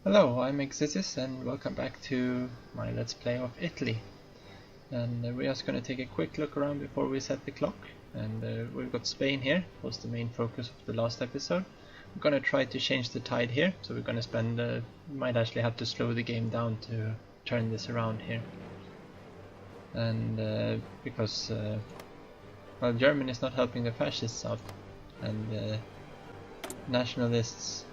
Hello, I'm Exis and welcome back to my Let's Play of Italy. And we're just going to take a quick look around before we set the clock. And we've got Spain here, was the main focus of the last episode. We're going to try to change the tide here, so we're going to spend, might actually have to slow the game down to turn this around here. And because, well, Germany is not helping the fascists out, and nationalists,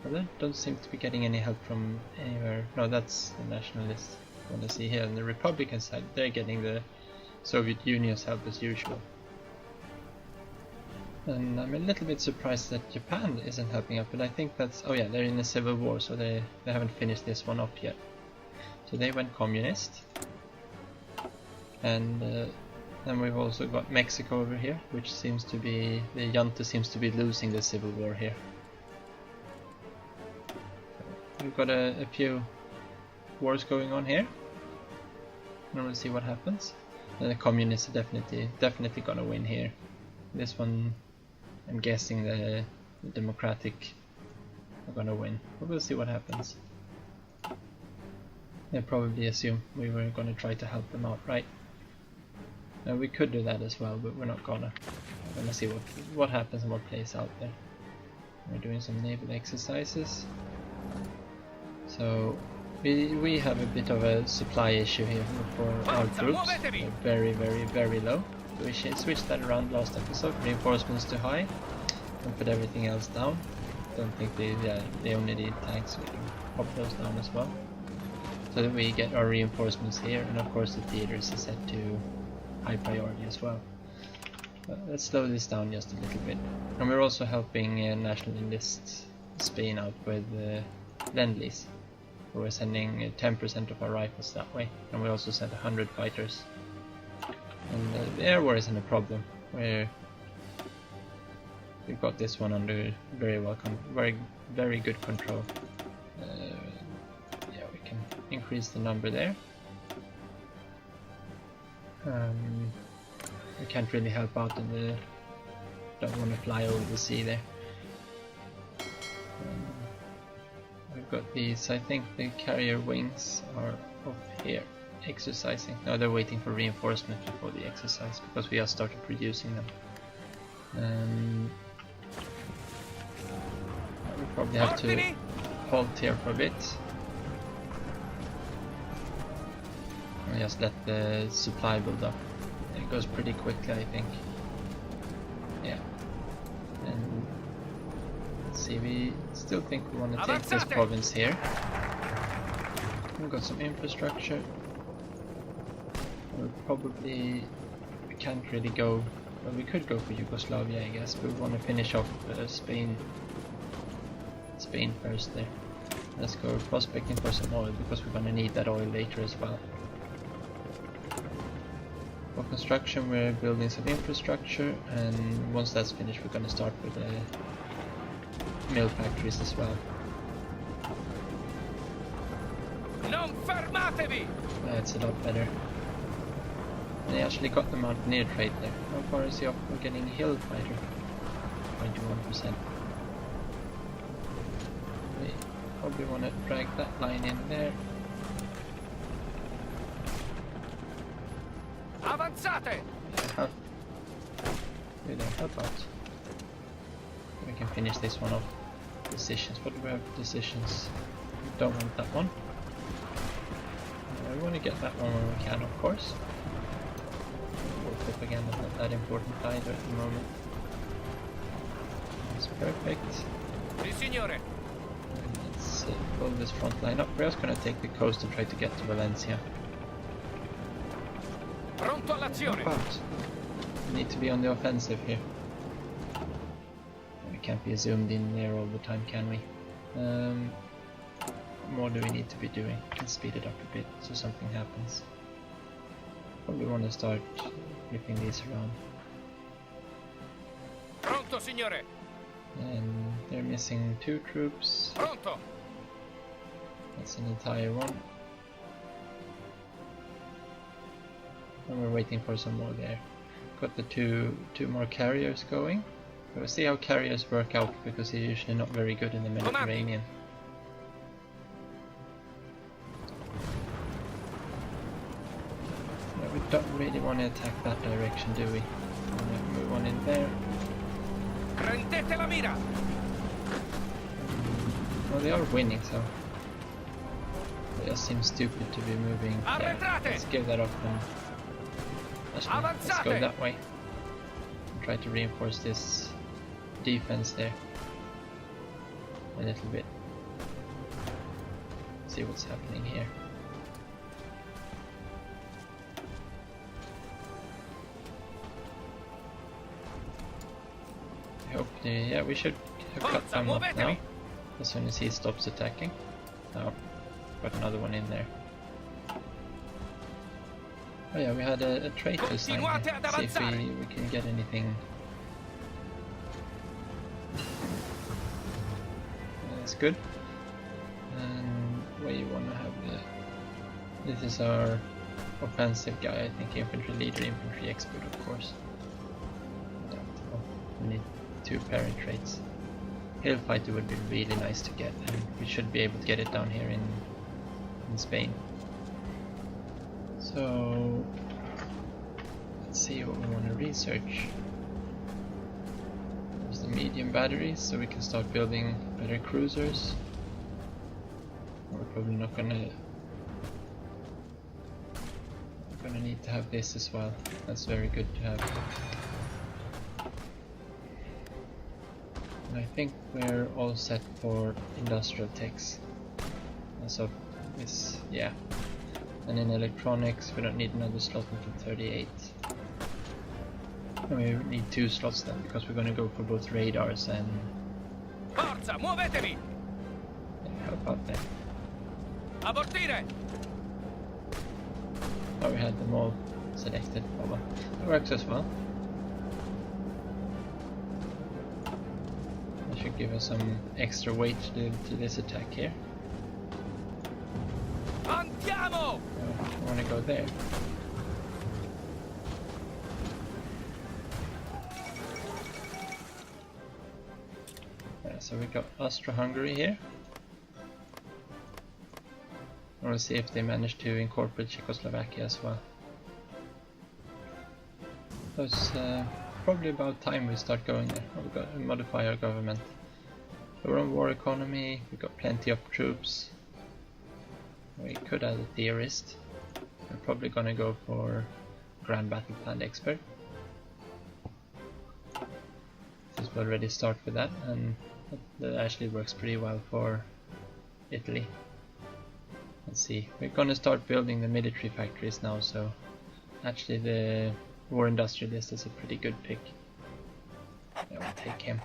well, they don't seem to be getting any help from anywhere. No, that's the nationalists I want to see here. On the Republican side, they're getting the Soviet Union's help as usual. And I'm a little bit surprised that Japan isn't helping out, but I think that's... oh yeah, they're in a civil war, so they haven't finished this one up yet. So they went communist. And then we've also got Mexico over here, which seems to be... the junta seems to be losing the civil war here. We've got a few wars going on here, and we'll see what happens. And the communists are definitely gonna win here. This one, I'm guessing the democratic are gonna win, but we'll see what happens. They probably assume we were gonna try to help them out, right? Now we could do that as well, but we're not gonna. We're gonna see what happens and what plays out there. We're doing some naval exercises. So we have a bit of a supply issue here for our troops. They're very low. So we switched that around last episode. Reinforcements to high and put everything else down. Don't think they only need tanks. We can pop those down as well, so that we get our reinforcements here, and of course the theaters is set to high priority as well. But let's slow this down just a little bit. And we're also helping National Enlist Spain out with Lend-Lease. We're sending 10% of our rifles that way, and we also sent 100 fighters. And the air war isn't a problem. We've got this one under very good control. Yeah, we can increase the number there. We can't really help out in the... don't want to fly over the sea there. We've got these, I think the carrier wings are up here exercising. No, they're waiting for reinforcement before the exercise, because we have started producing them. We probably have to halt here for a bit. And just let the supply build up. It goes pretty quickly, I think. Yeah. And see, we still think we want to take this province here. We've got some infrastructure. We can't really go... well, we could go for Yugoslavia, I guess, but we want to finish off Spain first there. Let's go prospecting for some oil, because we're going to need that oil later as well. For construction, we're building some infrastructure, and once that's finished we're going to start with the mill factories as well. Non fermatevi! That's a lot better. And they actually got the mountaineer trait there. How far is he off? We're getting hill fighter. 21%. We probably want to drag that line in there. Avanzate! Yeah, we don't help out. We can finish this one off. Decisions. What do we have? Decisions. We don't want that one. We want to get that one when we can, of course. Propaganda is not that important either at the moment. That's perfect. Si, signore. Let's pull this front line up. We're just going to take the coast and try to get to Valencia. Pronto all'azione. We need to be on the offensive here. We can't be zoomed in there all the time, can we? What more do we need to be doing? We can speed it up a bit so something happens. Probably want to start flipping these around. Pronto, signore. And they're missing 2 troops. Pronto. That's an entire one. And we're waiting for some more there. Got the two more carriers going. We'll see how carriers work out, because they're usually not very good in the Mediterranean. we don't really want to attack that direction, do we? We want to move on in there. Prendete la mira! Well, they are winning, so it just seems stupid to be moving there. Let's give that up and actually, let's go that way and try to reinforce this defense there a little bit. See what's happening here. Hopefully, yeah, we should have cut them off now as soon as he stops attacking. Oh, got another one in there. Oh yeah, we had a trait to sign here. See if we can get anything. That's good. And where you want to have the... This is our offensive guy, I think, infantry leader, infantry expert, of course. We need 2 parent traits. Hill fighter would be really nice to get, and we should be able to get it down here in Spain. So let's see what we want to research. There's the medium batteries, so we can start building better cruisers. We're probably not gonna need to have this as well. That's very good to have. And I think we're all set for industrial techs. So this, yeah. And in electronics, we don't need another slot until 38. And we need 2 slots then, because we're going to go for both radars and... Forza, muovetevi! Yeah, how about that? Abortire! Oh, we had them all selected. Oh well, that works as well. That should give us some extra weight to this attack here. Andiamo! I want to go there. Yeah, so we got Austro-Hungary here. I want to see if they managed to incorporate Czechoslovakia as well. So it's probably about time we start going there. We've got to modify our government. We're on war economy, we've got plenty of troops. We could add a theorist. We're probably gonna go for Grand Battle Plan Expert. This will already start with that, and that actually works pretty well for Italy. Let's see, we're gonna start building the military factories now, so actually the war industrialist is a pretty good pick. Yeah, we'll take him.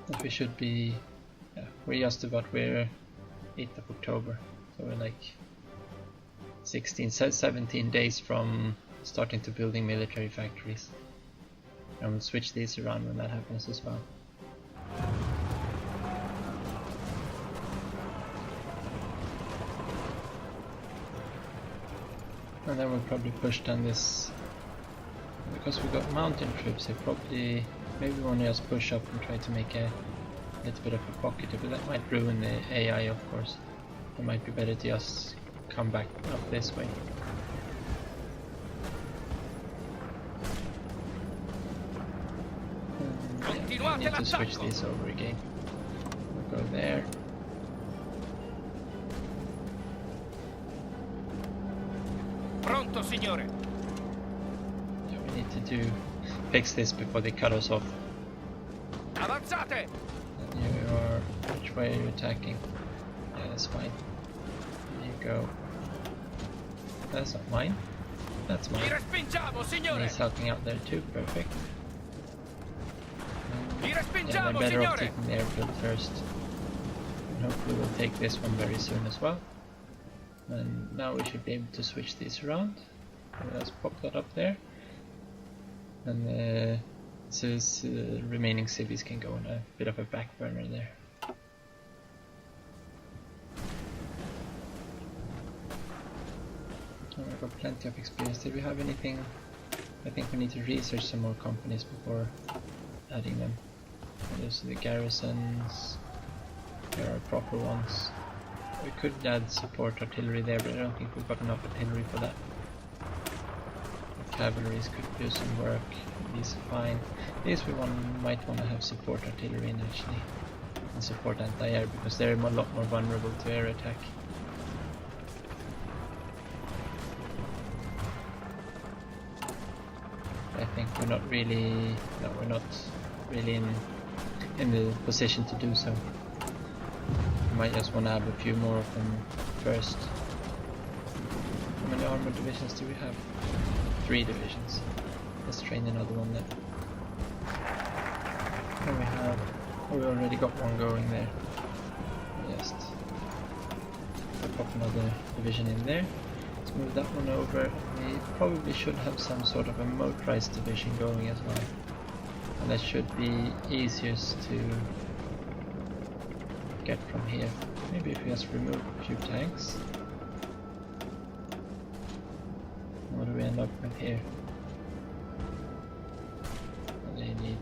But we should be, yeah, we're just about, we're 8th of October, so we're like 17 days from starting to building military factories. And we'll switch these around when that happens as well. And then we'll probably push down this, because we've got mountain troops here, probably, maybe we want to just push up and try to make a little bit of a pocket, but that might ruin the AI, of course. It might be better to just come back up this way. Yeah, I need to switch these over again. We'll go there. Pronto, signore. Yeah, we need to fix this before they cut us off. Avanzate! And you are, which way are you attacking? Yeah, that's fine. There you go. That's not mine. That's mine. And he's helping out there too, perfect. Yeah, they're better off taking the airfield first. And hopefully we'll take this one very soon as well. And now we should be able to switch these around. Let's pop that up there. And so remaining cities can go on a bit of a back burner there. Oh, we've got plenty of experience. Did we have anything? I think we need to research some more companies before adding them. Those are the garrisons. There are proper ones. We could add support artillery there, but I don't think we've got enough artillery for that. cavalries could do some work. These are fine. These might want to have support artillery in actually, and support anti-air, because they're a lot more vulnerable to air attack. I think we're not really in the position to do so. We might just want to have a few more of them first. How many armored divisions do we have? 3 divisions. Let's train another one then. And we already got one going there. Just pop another division in there. Let's move that one over. We probably should have some sort of a motorized division going as well. And that should be easiest to get from here. Maybe if we just remove a few tanks. What do we end up with here? What do they need?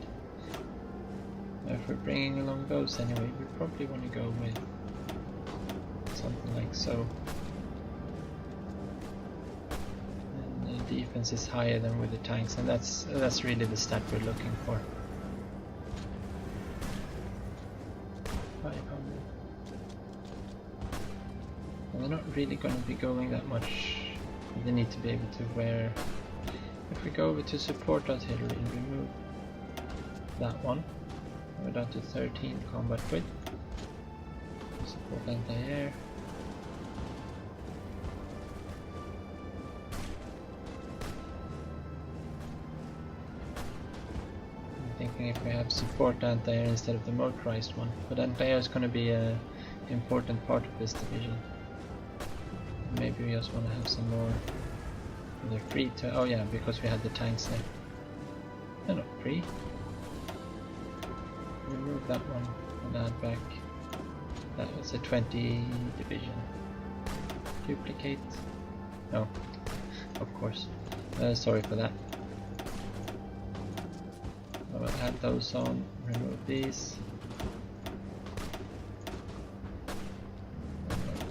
If we're bringing along those anyway, we probably want to go with something like so. And the defense is higher than with the tanks, and that's really the stat we're looking for. 500. And they're not really going to be going that much. They need to be able to wear. If we go over to support artillery and remove that one, we're down to 13 combat with. Support anti-air. I'm thinking if we have support anti-air instead of the motorized one, but anti-air is going to be an important part of this division. Maybe we just want to have some more. They're free to. Oh yeah, because we had the tanks there. They're not free. Remove that one and add back. That was a 20 division. Duplicate. No, of course. Sorry for that. I will add those on. Remove these.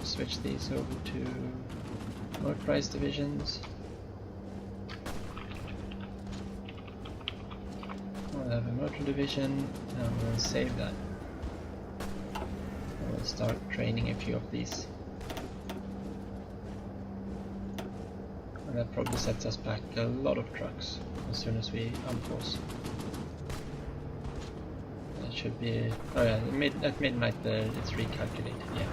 Switch these over to motorized divisions. We'll have a motor division and we'll save that. We'll start training a few of these. And that probably sets us back a lot of trucks as soon as we unforce. That should be. Oh yeah, at midnight it's recalculated, yeah.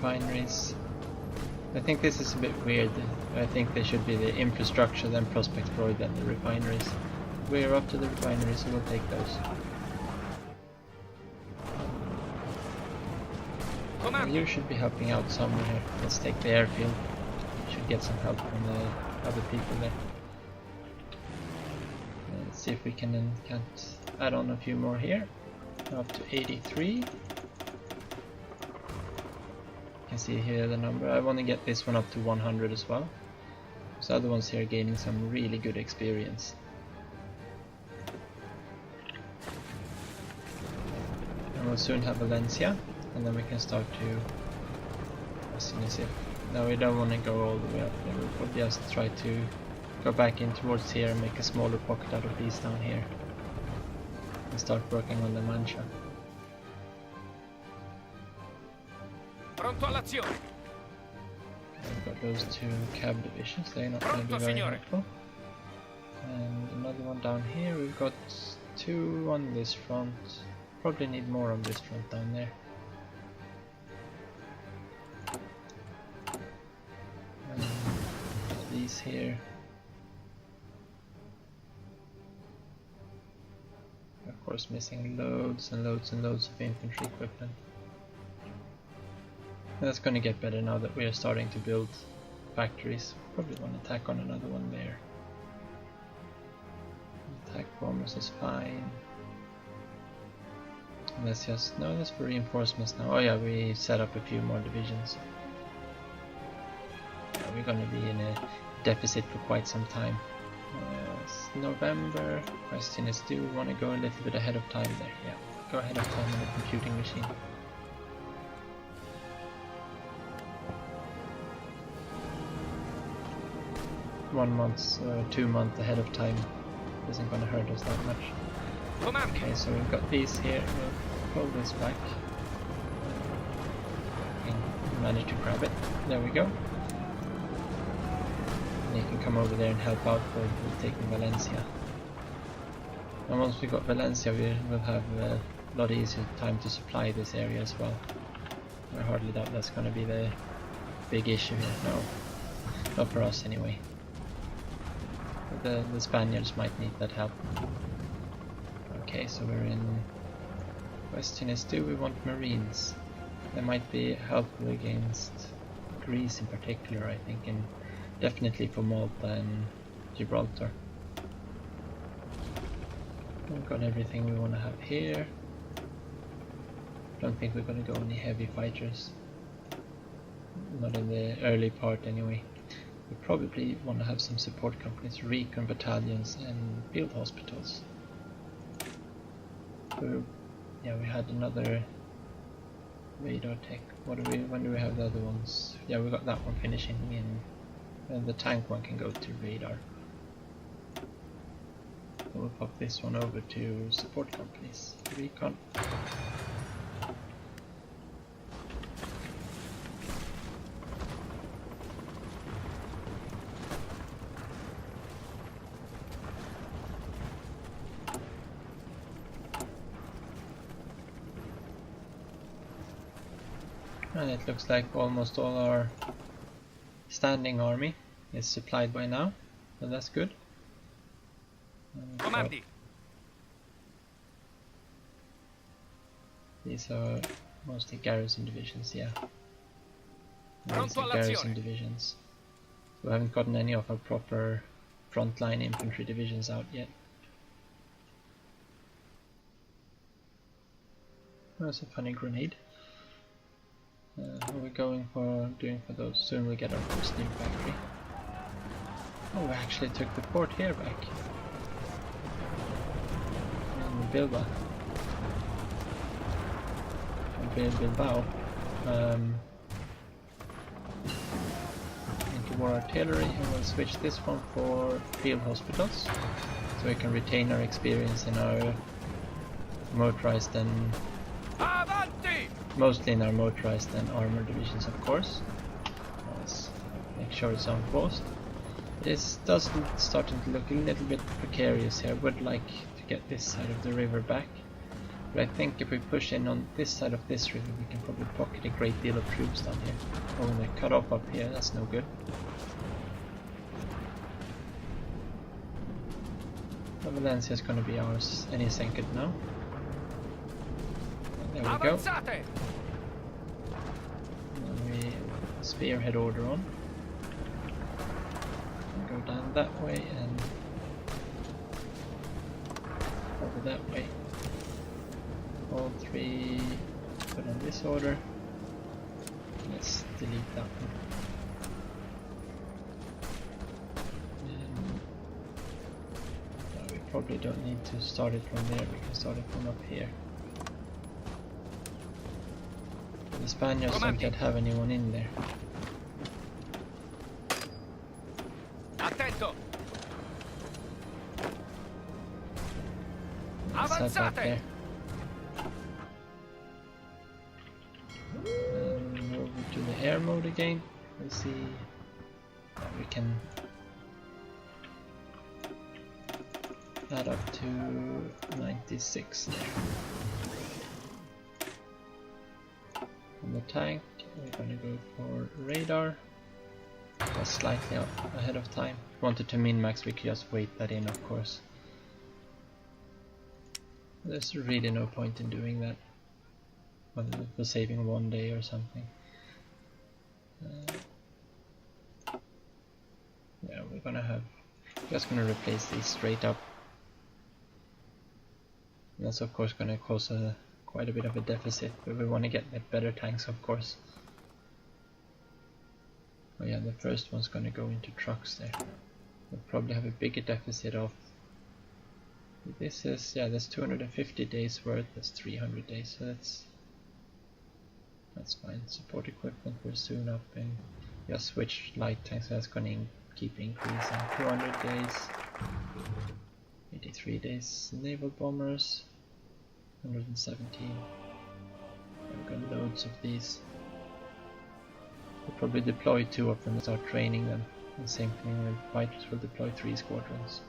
Refineries. I think this is a bit weird. I think they should be the infrastructure, then Prospect Freud, then the refineries. We're up to the refineries, so we'll take those. You should be helping out somewhere here. Let's take the airfield. Should get some help from the other people there. Let's see if we can add on a few more here. Up to 83. You can see here the number. I want to get this one up to 100 as well. So other ones here are gaining some really good experience. And we'll soon have Valencia, and then we can start to, as soon as if, no, we don't want to go all the way up there. We'll probably just try to go back in towards here and make a smaller pocket out of these down here. And start working on the Mancha. Pronto all'azione. We've got those 2 cab divisions, they're not going to be very helpful. And another one down here, we've got 2 on this front. Probably need more on this front down there. And these here. Of course missing loads and loads and loads of infantry equipment. That's going to get better now that we are starting to build factories. Probably want to tack on another one there. Attack bombers is fine. And let's just, no, that's for reinforcements now. Oh yeah, we set up a few more divisions. Yeah, we're going to be in a deficit for quite some time. It's November. Question is, do we want to go a little bit ahead of time there? Yeah, go ahead of time on the computing machine. 1 month or 2 months ahead of time isn't going to hurt us that much. Okay, so we've got these here. We'll pull this back. And manage to grab it. There we go. And you can come over there and help out with taking Valencia. And once we got Valencia, we will have a lot easier time to supply this area as well. I hardly doubt that's going to be the big issue here. No, not for us anyway. But the Spaniards might need that help. Okay, so we're in. Question is, do we want Marines? They might be helpful against Greece in particular, I think, and definitely for Malta and Gibraltar. We've got everything we want to have here. Don't think we're going to go any heavy fighters. Not in the early part anyway. We probably want to have some support companies, recon battalions and field hospitals. Yeah, we had another radar tech. When do we have the other ones? Yeah, we got that one finishing in, and the tank one can go to radar. So we'll pop this one over to support companies. Recon. And it looks like almost all our standing army is supplied by now, so that's good. So these are mostly garrison divisions, yeah. Mostly garrison divisions. So we haven't gotten any of our proper frontline infantry divisions out yet. That's a funny grenade. What are we doing for those? Soon we get our first new factory. Oh, we actually took the port here back. In Bilbao. Into war artillery, and we'll switch this one for field hospitals. So we can retain our experience in our motorized and mostly in our motorized and armored divisions, of course. Let's make sure it's on post. This does starting to look a little bit precarious here. I would like to get this side of the river back, but I think if we push in on this side of this river, we can probably pocket a great deal of troops down here. Oh, and they cut off up here, that's no good. Valencia is going to be ours any second now. There we go. And we spearhead order on. Go down that way and over that way. All three put on this order. Let's delete that one. And we probably don't need to start it from there, we can start it from up here. The Spaniards don't yet have anyone in there. Attento. Let's head back there. And over to the air mode again. We'll see if we can add up to 96 there. On the tank, we're going to go for radar. That's slightly up ahead of time. If we wanted to min-max, we could just wait that in, of course. There's really no point in doing that. Whether for saving 1 day or something. Yeah, we're gonna have. Just gonna replace these straight up. And that's of course gonna cause quite a bit of a deficit, but we want to get better tanks, of course. Oh yeah, the first one's gonna go into trucks there. We'll probably have a bigger deficit of. This is, yeah, that's 250 days worth, that's 300 days, so that's fine. Support equipment we're soon up, and just switch light tanks, so that's gonna keep increasing. 200 days, 83 days naval bombers, 117. I've got loads of these. We'll probably deploy 2 of them and start training them. And same thing with fighters, will deploy 3 squadrons.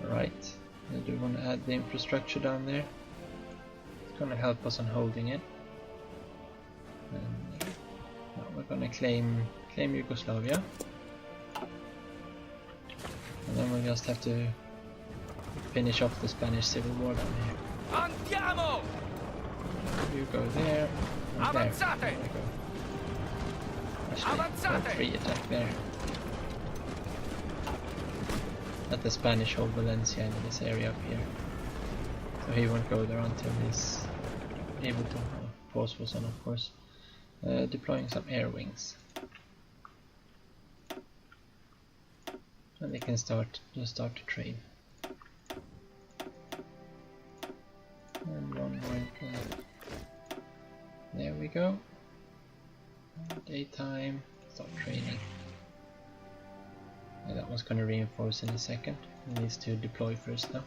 Alright, I do want to add the infrastructure down there. It's going to help us on holding it. And now we're going to claim Yugoslavia. And then we'll just have to finish off the Spanish Civil War down here. Andiamo! You go there, and there. Avanzate! There we go. Actually, Avanzate! 3 attack there. Let the Spanish hold Valencia in this area up here. So he won't go there until he's able to. Pause was on, of course. Deploying some air wings. And they can start to train. And one more. There we go. Daytime. Start training. Yeah, that one's going to reinforce in a second. It needs to deploy first though.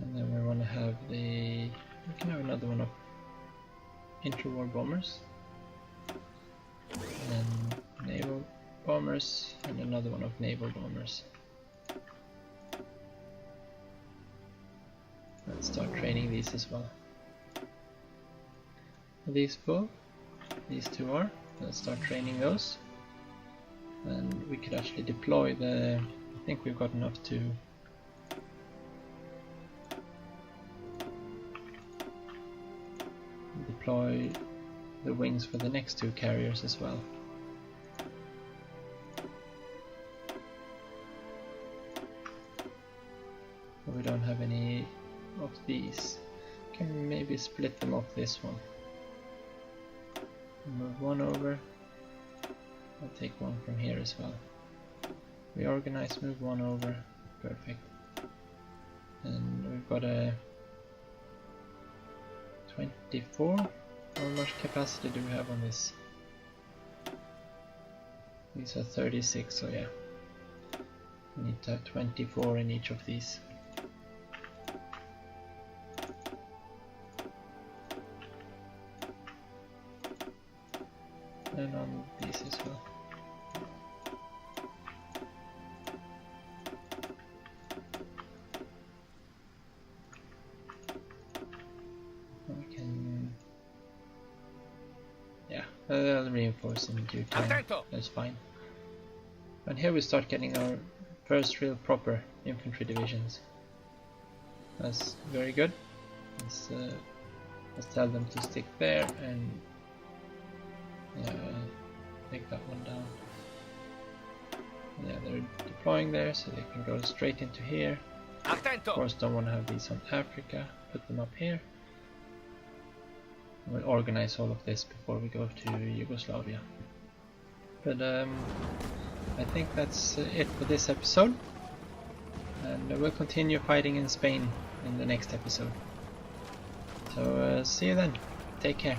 And then we want to have we can have another one of interwar bombers. And naval bombers, and another one of naval bombers. Let's start training these as well. Are these full? These 2 are. Let's start training those. And we could actually deploy I think we've got enough to deploy the wings for the next 2 carriers as well. But we don't have any of these. Can maybe split them off this one. Move one over. I'll take one from here as well. Reorganize, move one over. Perfect. And we've got a 24. How much capacity do we have on this? These are 36, so yeah. We need to have 24 in each of these. And on these as well. We can, yeah, I'll reinforce in due time. Attento! That's fine. And here we start getting our first real proper infantry divisions. That's very good. Let's tell them to stick there and take that one down. Yeah, they're deploying there, so they can go straight into here. Attento! Of course, don't want to have these on Africa. Put them up here. We'll organize all of this before we go to Yugoslavia. But I think that's it for this episode. And we'll continue fighting in Spain in the next episode. So see you then. Take care.